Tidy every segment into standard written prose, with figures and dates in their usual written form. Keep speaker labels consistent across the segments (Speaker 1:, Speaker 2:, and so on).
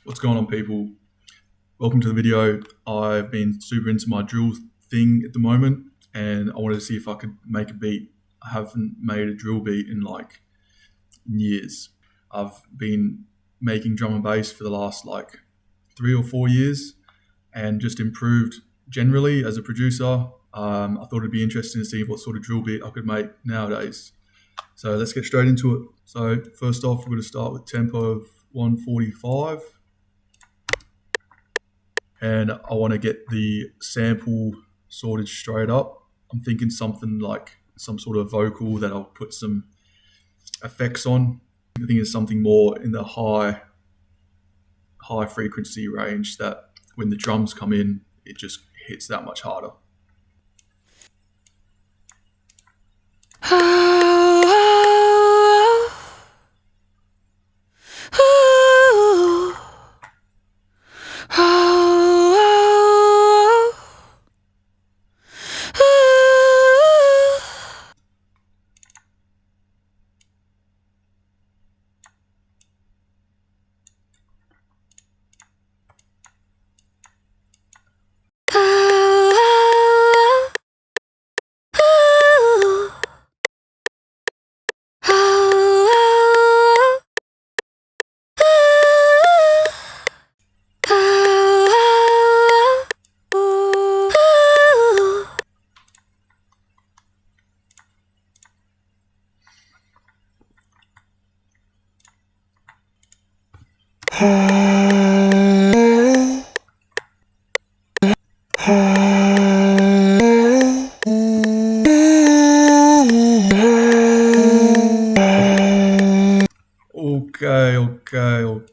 Speaker 1: What's going on, people? Welcome to the video. I've been super into my drill thing at the moment, and I wanted to see if I could make a beat. I haven't made a drill beat in like years. I've been making drum and bass for the last like 3 or 4 years and just improved generally as a producer. I thought it'd be interesting to see what sort of drill beat I could make nowadays. So let's get straight into it. So first off, we're going to start with tempo of 145. And I want to get the sample sorted straight up. I'm thinking something like some sort of vocal that I'll put some effects on. I think it's something more in the high frequency range that when the drums come in, it just hits that much harder.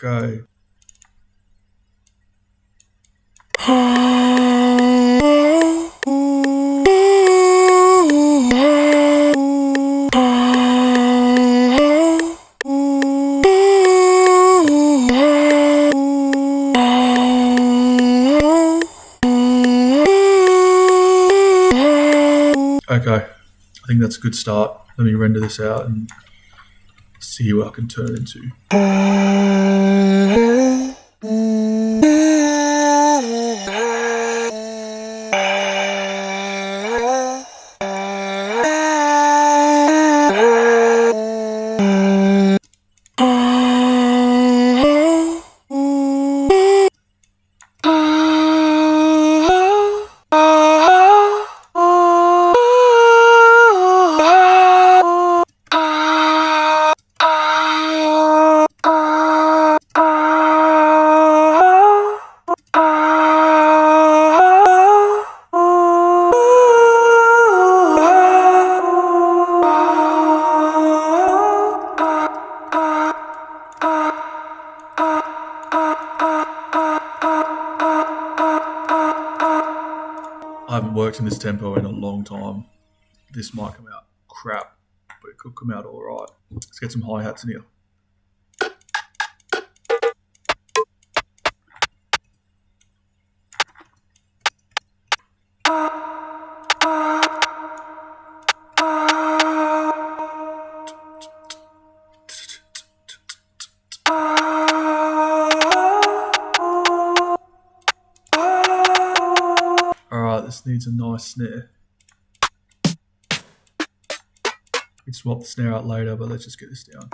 Speaker 1: Okay. Okay, I think that's a good start. Let me render this out and see what I can turn it into. I haven't worked in this tempo in a long time. This might come out crap, but it could come out all right. Let's get some hi-hats in here. This needs a nice snare. We can swap the snare out later, but let's just get this down.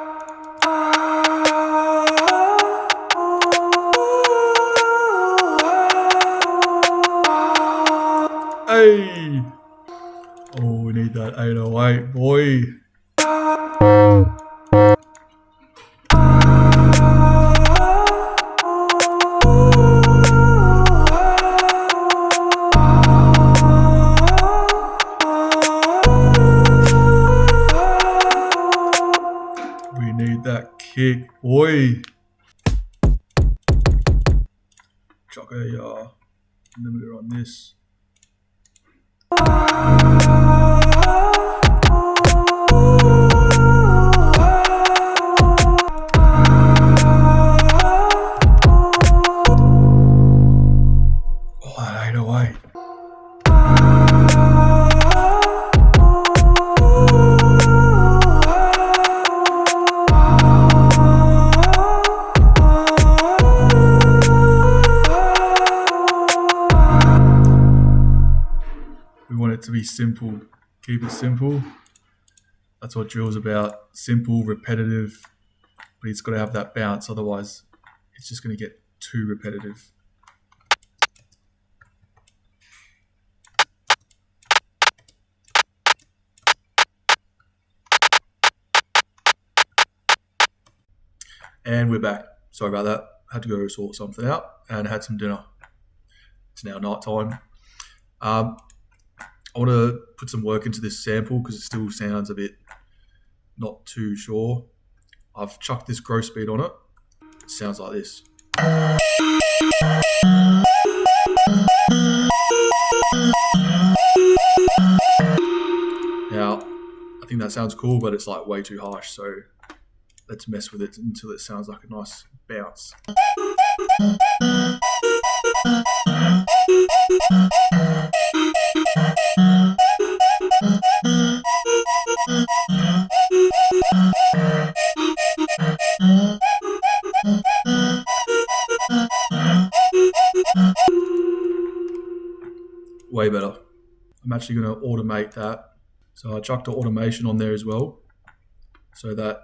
Speaker 1: Hey! Oh, we need that 808, boy. That kick, boy. Chuck a limiter on this. Oh, that 808. simple. Keep it simple. That's what drill's about. Simple, repetitive, but it's got to have that bounce. Otherwise, it's just going to get too repetitive. And we're back. Sorry about that. Had to go sort something out and had some dinner. It's now night time. I want to put some work into this sample because it still sounds a bit not too sure. I've chucked this growth speed on it. It sounds like this. Now, I think that sounds cool, but it's like way too harsh, so let's mess with it until it sounds like a nice bounce. Way better. I'm actually going to automate that. So I chucked the automation on there as well so that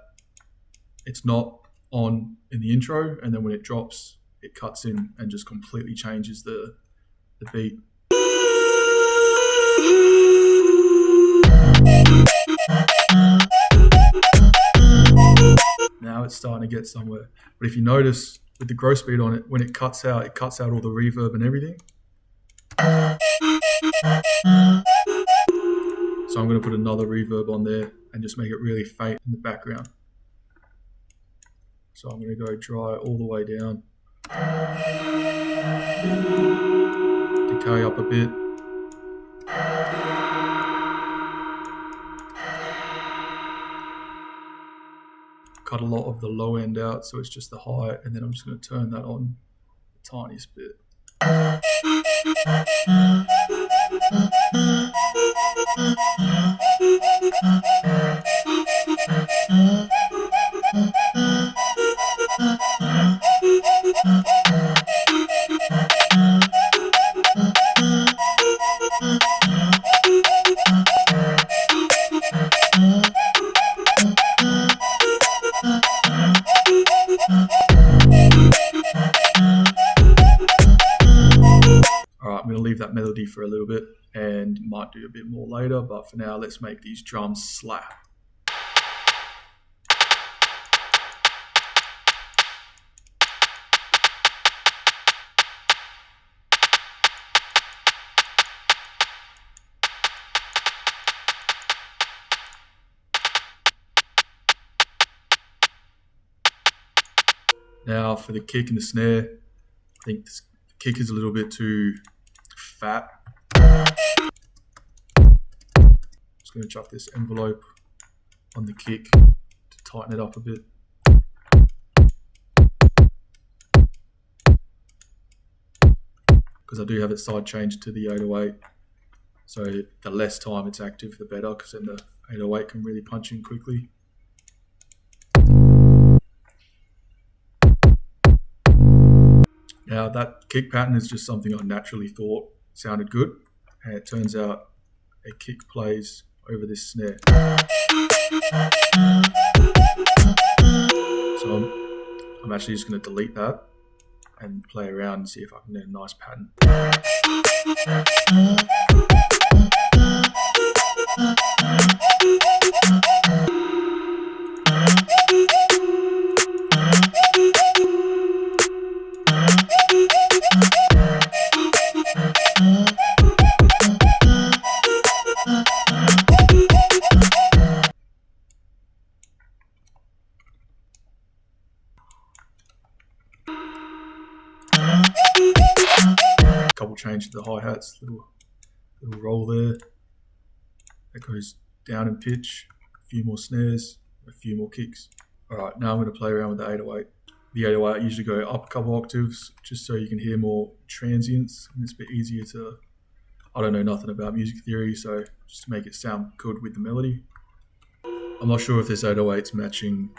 Speaker 1: it's not on in the intro, and then when it drops, it cuts in and just completely changes the beat. Now it's starting to get somewhere. But if you notice with the growth speed on it, when it cuts out all the reverb and everything. So I'm going to put another reverb on there and just make it really faint in the background. So I'm going to go dry all the way down. Decay up a bit. Cut a lot of the low end out so it's just the high, and then I'm just going to turn that on the tiniest bit. Alright, I'm going to leave that melody for a little bit and might do a bit more later, but for now let's make these drums slap. Now for the kick and the snare, I think the kick is a little bit too fat. Just going to chuck this envelope on the kick to tighten it up a bit. Because I do have it side changed to the 808. So the less time it's active, the better, because then the 808 can really punch in quickly. Now that kick pattern is just something I naturally thought sounded good, and it turns out a kick plays over this snare. So I'm actually just going to delete that and play around and see if I can get a nice pattern. Couple change to the hi-hats, little roll there. That goes down in pitch, a few more snares, a few more kicks. Alright, now I'm going to play around with the 808. The 808 I usually go up a couple octaves just so you can hear more transients, and it's a bit easier to, I don't know nothing about music theory, so just to make it sound good with the melody. I'm not sure if this 808's matching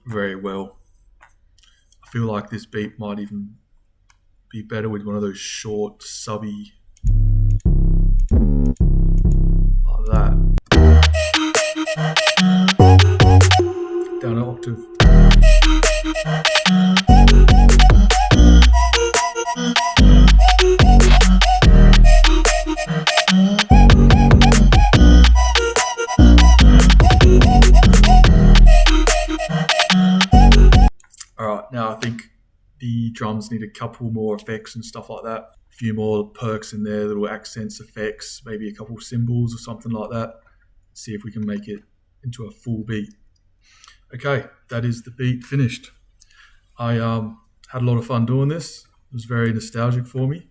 Speaker 1: very well. I feel like this beat might even be better with one of those short, subby that. Down an octave. Alright, now I think the drums need a couple more effects and stuff like that. A few more perks in there, little accents, effects, maybe a couple cymbals or something like that. See if we can make it into a full beat. Okay, that is the beat finished. I had a lot of fun doing this. It was very nostalgic for me.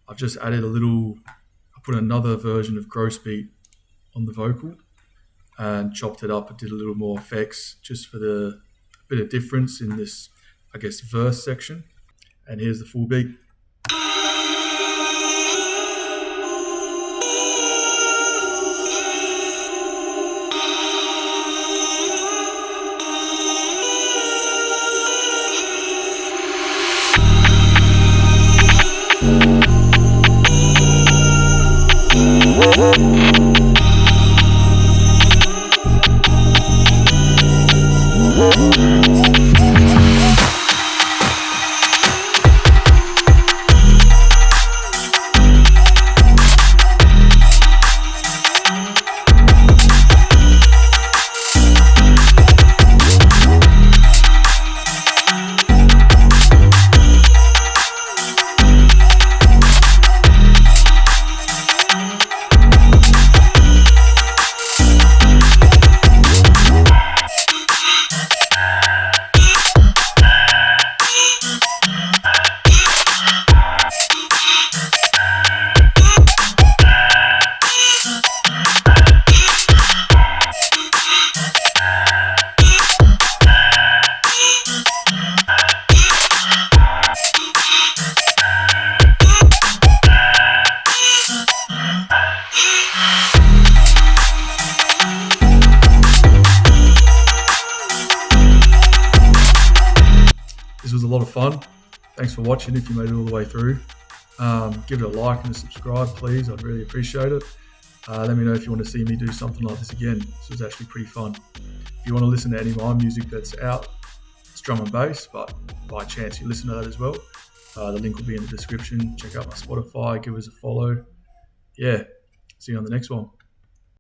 Speaker 1: I've just added I put another version of Gross Beat on the vocal and chopped it up and did a little more effects just for the bit of difference in this, I guess, verse section. And here's the full beat. This was a lot of fun. Thanks for watching if you made it all the way through. Give it a like and a subscribe, please. I'd really appreciate it. Let me know if you want to see me do something like this again. This was actually pretty fun. If you want to listen to any of my music that's out, it's drum and bass, but by chance you listen to that as well. The link will be in the description. Check out my Spotify, give us a follow. Yeah, see you on the next one.